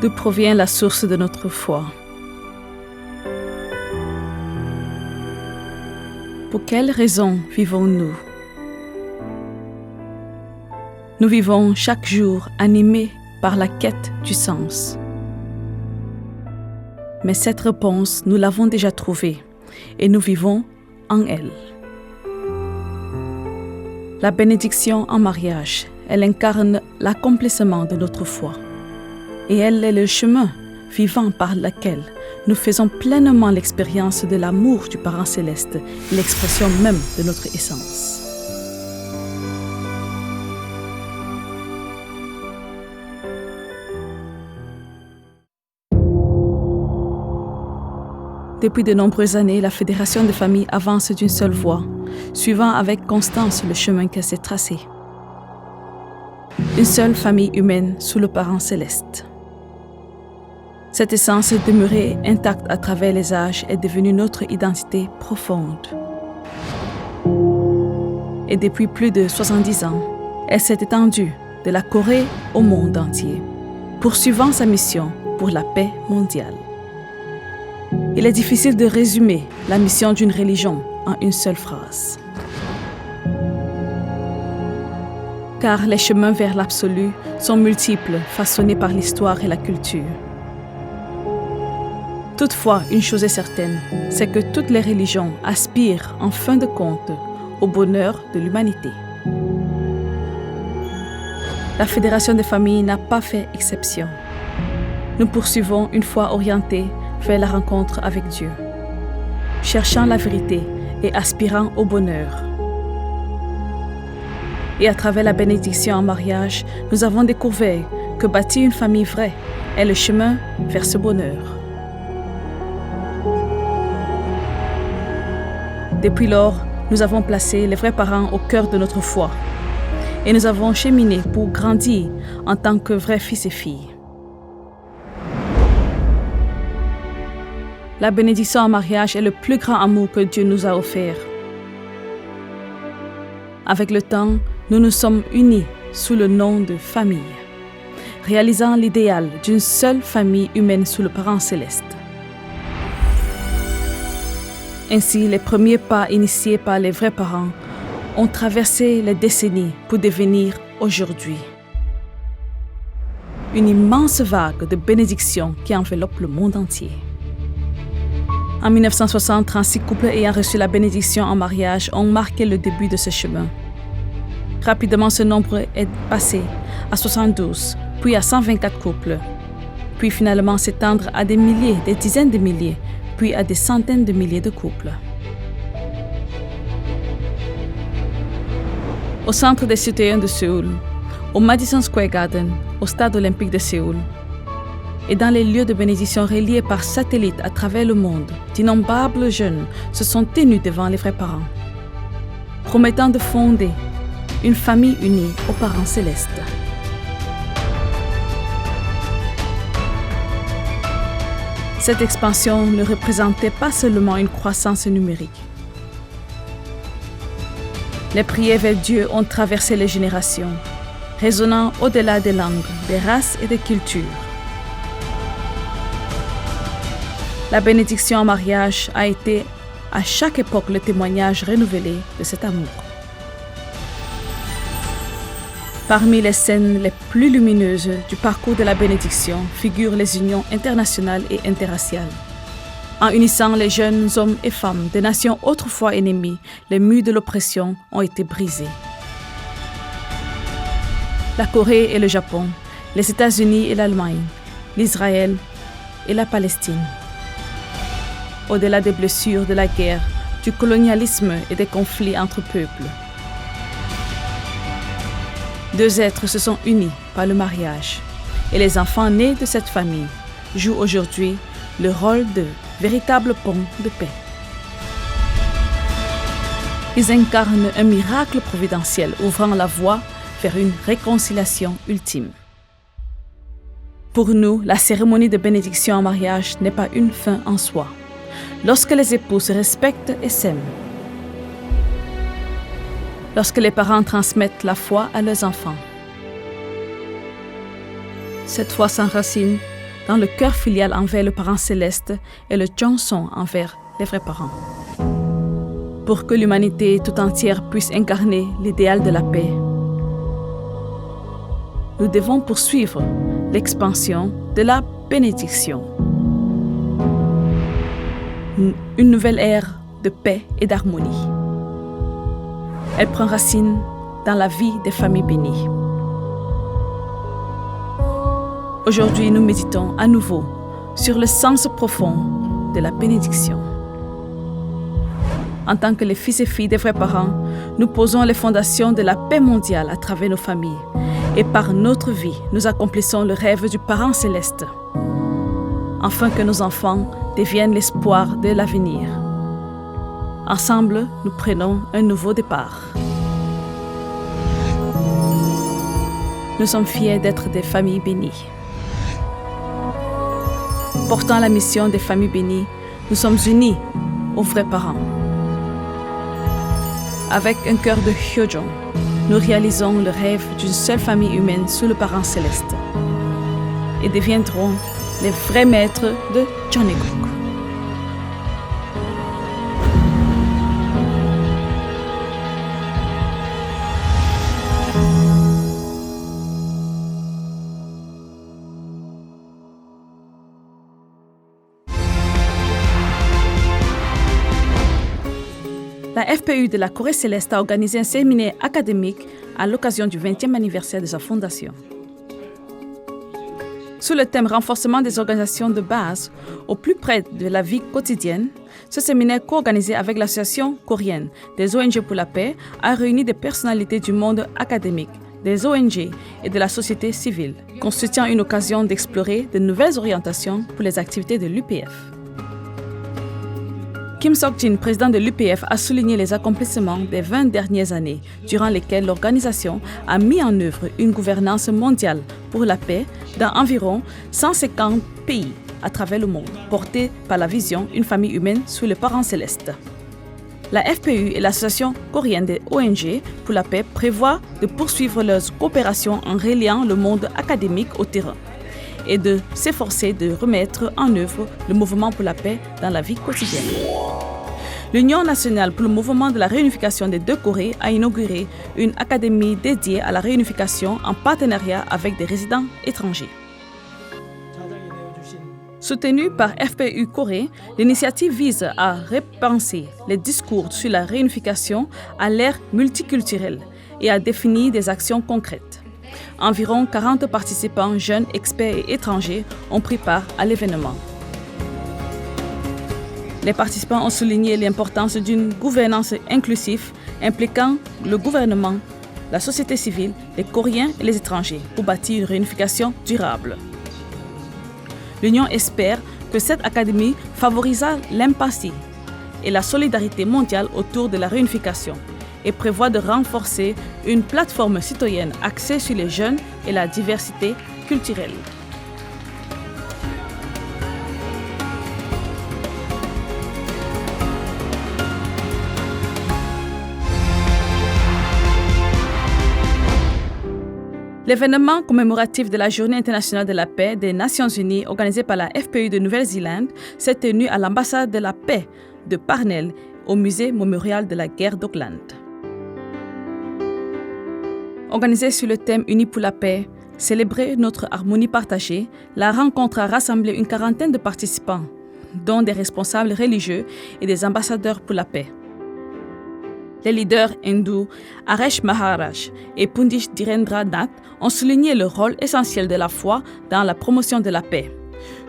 D'où provient la source de notre foi? Pour quelles raisons vivons-nous? Nous vivons chaque jour animés par la quête du sens. Mais cette réponse, nous l'avons déjà trouvée et nous vivons en elle. La bénédiction en mariage, elle incarne l'accomplissement de notre foi. Et elle est le chemin vivant par lequel nous faisons pleinement l'expérience de l'amour du Parent Céleste, l'expression même de notre essence. Depuis de nombreuses années, la Fédération des familles avance d'une seule voie, suivant avec constance le chemin qu'elle s'est tracé. Une seule famille humaine sous le Parent Céleste. Cette essence demeurée intacte à travers les âges est devenue notre identité profonde. Et depuis plus de 70 ans, elle s'est étendue de la Corée au monde entier, poursuivant sa mission pour la paix mondiale. Il est difficile de résumer la mission d'une religion en une seule phrase. Car les chemins vers l'absolu sont multiples, façonnés par l'histoire et la culture. Toutefois, une chose est certaine, c'est que toutes les religions aspirent, en fin de compte, au bonheur de l'humanité. La Fédération des familles n'a pas fait exception. Nous poursuivons une foi orientée vers la rencontre avec Dieu, cherchant la vérité et aspirant au bonheur. Et à travers la bénédiction en mariage, nous avons découvert que bâtir une famille vraie est le chemin vers ce bonheur. Depuis lors, nous avons placé les vrais parents au cœur de notre foi et nous avons cheminé pour grandir en tant que vrais fils et filles. La bénédiction en mariage est le plus grand amour que Dieu nous a offert. Avec le temps, nous nous sommes unis sous le nom de famille, réalisant l'idéal d'une seule famille humaine sous le Parent Céleste. Ainsi, les premiers pas initiés par les vrais parents ont traversé les décennies pour devenir aujourd'hui une immense vague de bénédictions qui enveloppe le monde entier. En 1960, 36 couples ayant reçu la bénédiction en mariage ont marqué le début de ce chemin. Rapidement, ce nombre est passé à 72, puis à 124 couples, puis finalement s'étendre à des milliers, des dizaines de milliers, puis à des centaines de milliers de couples. Au centre des citoyens de Séoul, au Madison Square Garden, au stade olympique de Séoul, et dans les lieux de bénédiction reliés par satellite à travers le monde, d'innombrables jeunes se sont tenus devant les vrais parents, promettant de fonder une famille unie aux Parents Célestes. Cette expansion ne représentait pas seulement une croissance numérique. Les prières vers Dieu ont traversé les générations, résonnant au-delà des langues, des races et des cultures. La bénédiction en mariage a été à chaque époque le témoignage renouvelé de cet amour. Parmi les scènes les plus lumineuses du parcours de la bénédiction figurent les unions internationales et interraciales. En unissant les jeunes hommes et femmes des nations autrefois ennemies, les murs de l'oppression ont été brisés. La Corée et le Japon, les États-Unis et l'Allemagne, l'Israël et la Palestine. Au-delà des blessures de la guerre, du colonialisme et des conflits entre peuples, deux êtres se sont unis par le mariage et les enfants nés de cette famille jouent aujourd'hui le rôle de véritables ponts de paix. Ils incarnent un miracle providentiel ouvrant la voie vers une réconciliation ultime. Pour nous, la cérémonie de bénédiction en mariage n'est pas une fin en soi. Lorsque les époux se respectent et s'aiment, lorsque les parents transmettent la foi à leurs enfants. Cette foi s'enracine dans le cœur filial envers le parent céleste et le Jeongson envers les vrais parents. Pour que l'humanité tout entière puisse incarner l'idéal de la paix, nous devons poursuivre l'expansion de la bénédiction. Une nouvelle ère de paix et d'harmonie. Elle prend racine dans la vie des familles bénies. Aujourd'hui, nous méditons à nouveau sur le sens profond de la bénédiction. En tant que les fils et filles des vrais parents, nous posons les fondations de la paix mondiale à travers nos familles. Et par notre vie, nous accomplissons le rêve du parent céleste, afin que nos enfants deviennent l'espoir de l'avenir. Ensemble, nous prenons un nouveau départ. Nous sommes fiers d'être des familles bénies. Portant la mission des familles bénies, nous sommes unis aux vrais parents. Avec un cœur de Hyojong, nous réalisons le rêve d'une seule famille humaine sous le parent céleste et deviendrons les vrais maîtres de Jeonnaegung. La FPU de la Corée céleste a organisé un séminaire académique à l'occasion du 20e anniversaire de sa fondation. Sous le thème « Renforcement des organisations de base au plus près de la vie quotidienne », ce séminaire co-organisé avec l'Association coréenne des ONG pour la paix a réuni des personnalités du monde académique, des ONG et de la société civile, constituant une occasion d'explorer de nouvelles orientations pour les activités de l'UPF. Kim Sok-jin, président de l'UPF, a souligné les accomplissements des 20 dernières années, durant lesquelles l'organisation a mis en œuvre une gouvernance mondiale pour la paix dans environ 150 pays à travers le monde, portée par la vision « Une famille humaine sous le parent céleste ». La FPU et l'Association coréenne des ONG pour la paix prévoient de poursuivre leurs coopérations en reliant le monde académique au terrain et de s'efforcer de remettre en œuvre le mouvement pour la paix dans la vie quotidienne. L'Union nationale pour le mouvement de la réunification des deux Corées a inauguré une académie dédiée à la réunification en partenariat avec des résidents étrangers. Soutenue par FPU Corée, l'initiative vise à repenser les discours sur la réunification à l'ère multiculturelle et à définir des actions concrètes. Environ 40 participants, jeunes, experts et étrangers, ont pris part à l'événement. Les participants ont souligné l'importance d'une gouvernance inclusive impliquant le gouvernement, la société civile, les Coréens et les étrangers pour bâtir une réunification durable. L'Union espère que cette académie favorisera l'empathie et la solidarité mondiale autour de la réunification et prévoit de renforcer une plateforme citoyenne axée sur les jeunes et la diversité culturelle. L'événement commémoratif de la Journée internationale de la paix des Nations unies organisé par la FPU de Nouvelle-Zélande s'est tenu à l'ambassade de la paix de Parnell au musée mémorial de la guerre d'Auckland. Organisée sur le thème Unis pour la paix, célébrer notre harmonie partagée, la rencontre a rassemblé une quarantaine de participants, dont des responsables religieux et des ambassadeurs pour la paix. Les leaders hindous Aresh Maharaj et Pundish Dhirendra Nath ont souligné le rôle essentiel de la foi dans la promotion de la paix.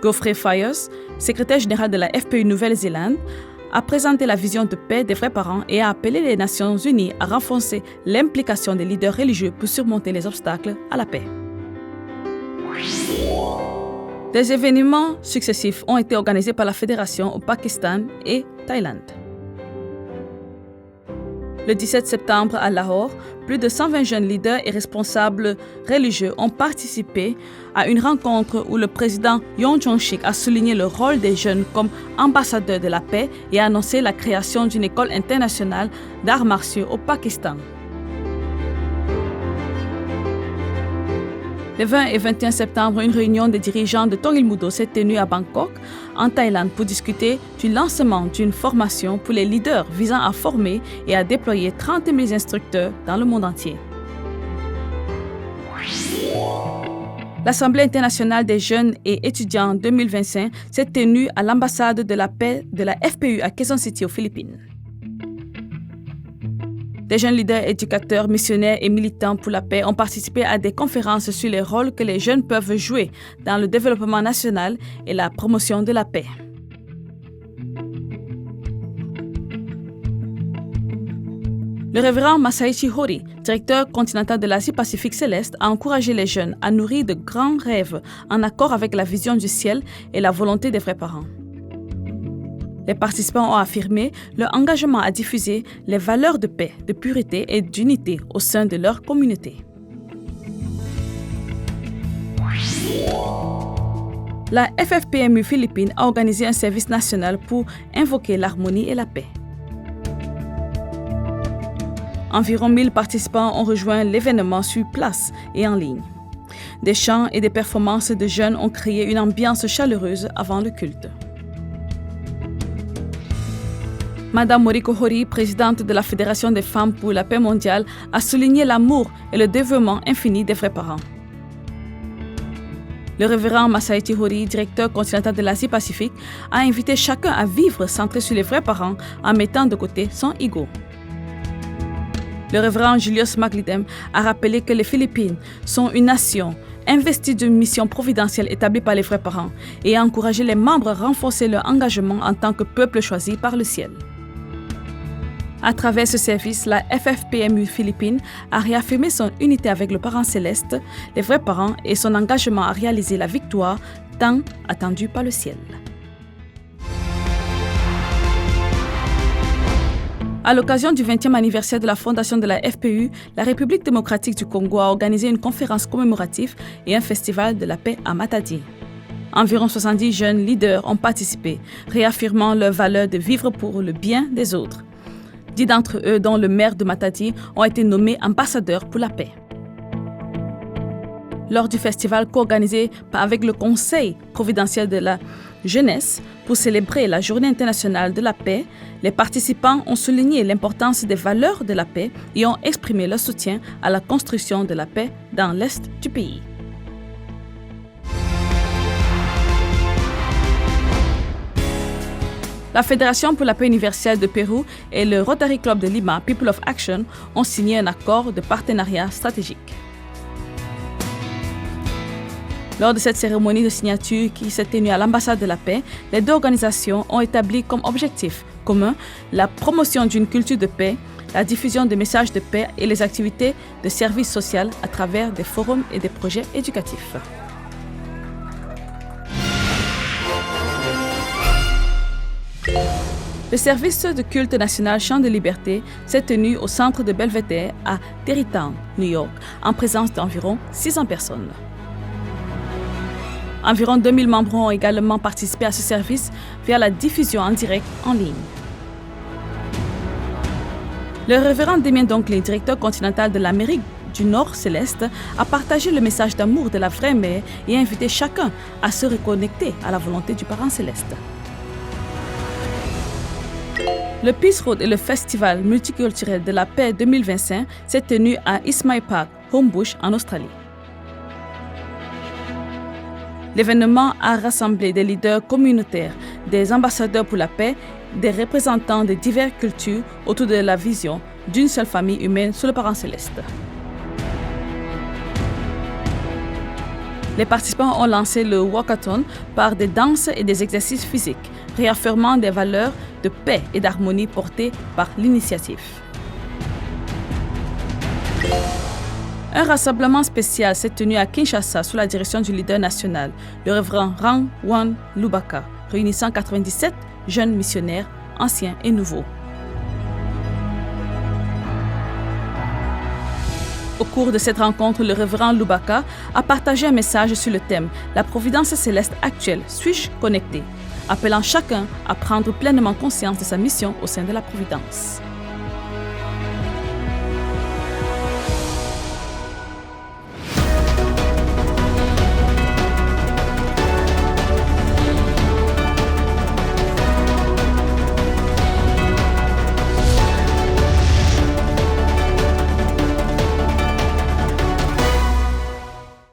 Geoffrey Fayos, secrétaire général de la FPU Nouvelle-Zélande, a présenté la vision de paix des vrais parents et a appelé les Nations unies à renforcer l'implication des leaders religieux pour surmonter les obstacles à la paix. Des événements successifs ont été organisés par la Fédération au Pakistan et Thaïlande. Le 17 septembre à Lahore, plus de 120 jeunes leaders et responsables religieux ont participé à une rencontre où le président Yoon Jong-sik a souligné le rôle des jeunes comme ambassadeurs de la paix et a annoncé la création d'une école internationale d'arts martiaux au Pakistan. Le 20 et 21 septembre, une réunion des dirigeants de Tongilmudo s'est tenue à Bangkok, en Thaïlande, pour discuter du lancement d'une formation pour les leaders visant à former et à déployer 30 000 instructeurs dans le monde entier. L'Assemblée internationale des jeunes et étudiants 2025 s'est tenue à l'ambassade de la paix de la FPU à Quezon City aux Philippines. Des jeunes leaders, éducateurs, missionnaires et militants pour la paix ont participé à des conférences sur les rôles que les jeunes peuvent jouer dans le développement national et la promotion de la paix. Le révérend Masaichi Hori, directeur continental de l'Asie-Pacifique céleste, a encouragé les jeunes à nourrir de grands rêves en accord avec la vision du ciel et la volonté des vrais parents. Les participants ont affirmé leur engagement à diffuser les valeurs de paix, de pureté et d'unité au sein de leur communauté. La FFPMU Philippines a organisé un service national pour invoquer l'harmonie et la paix. Environ 1000 participants ont rejoint l'événement sur place et en ligne. Des chants et des performances de jeunes ont créé une ambiance chaleureuse avant le culte. Madame Moriko Hori, présidente de la Fédération des femmes pour la paix mondiale, a souligné l'amour et le dévouement infini des vrais parents. Le révérend Masaichi Hori, directeur continental de l'Asie-Pacifique, a invité chacun à vivre centré sur les vrais parents en mettant de côté son ego. Le révérend Julius Maglidem a rappelé que les Philippines sont une nation investie d'une mission providentielle établie par les vrais parents et a encouragé les membres à renforcer leur engagement en tant que peuple choisi par le ciel. À travers ce service, la FFPMU Philippines a réaffirmé son unité avec le parent céleste, les vrais parents et son engagement à réaliser la victoire tant attendue par le ciel. À l'occasion du 20e anniversaire de la fondation de la FPU, la République démocratique du Congo a organisé une conférence commémorative et un festival de la paix à Matadi. Environ 70 jeunes leaders ont participé, réaffirmant leur valeur de vivre pour le bien des autres. 10 d'entre eux, dont le maire de Matadi, ont été nommés ambassadeurs pour la paix. Lors du festival co-organisé avec le Conseil providentiel de la jeunesse pour célébrer la Journée internationale de la paix, les participants ont souligné l'importance des valeurs de la paix et ont exprimé leur soutien à la construction de la paix dans l'Est du pays. La Fédération pour la paix universelle de Pérou et le Rotary Club de Lima, People of Action, ont signé un accord de partenariat stratégique. Lors de cette cérémonie de signature qui s'est tenue à l'ambassade de la paix, les deux organisations ont établi comme objectif commun la promotion d'une culture de paix, la diffusion de messages de paix et les activités de service social à travers des forums et des projets éducatifs. Le service de culte national Chant de Liberté s'est tenu au centre de Belvedere à Tarrytown, New York, en présence d'environ 600 personnes. Environ 2000 membres ont également participé à ce service via la diffusion en direct en ligne. Le révérend Damien Donkley, directeur continental de l'Amérique du Nord céleste, a partagé le message d'amour de la vraie mère et a invité chacun à se reconnecter à la volonté du parent céleste. Le Peace Road et le Festival multiculturel de la paix 2025 s'est tenu à Ismay Park, Homebush, en Australie. L'événement a rassemblé des leaders communautaires, des ambassadeurs pour la paix, des représentants de diverses cultures autour de la vision d'une seule famille humaine sous le parent céleste. Les participants ont lancé le walkathon par des danses et des exercices physiques, réaffirmant des valeurs de paix et d'harmonie portées par l'initiative. Un rassemblement spécial s'est tenu à Kinshasa sous la direction du leader national, le révérend Rangwan Lubaka, réunissant 97 jeunes missionnaires, anciens et nouveaux. Au cours de cette rencontre, le révérend Lubaka a partagé un message sur le thème « La providence céleste actuelle, suis-je connecté ?» appelant chacun à prendre pleinement conscience de sa mission au sein de la providence.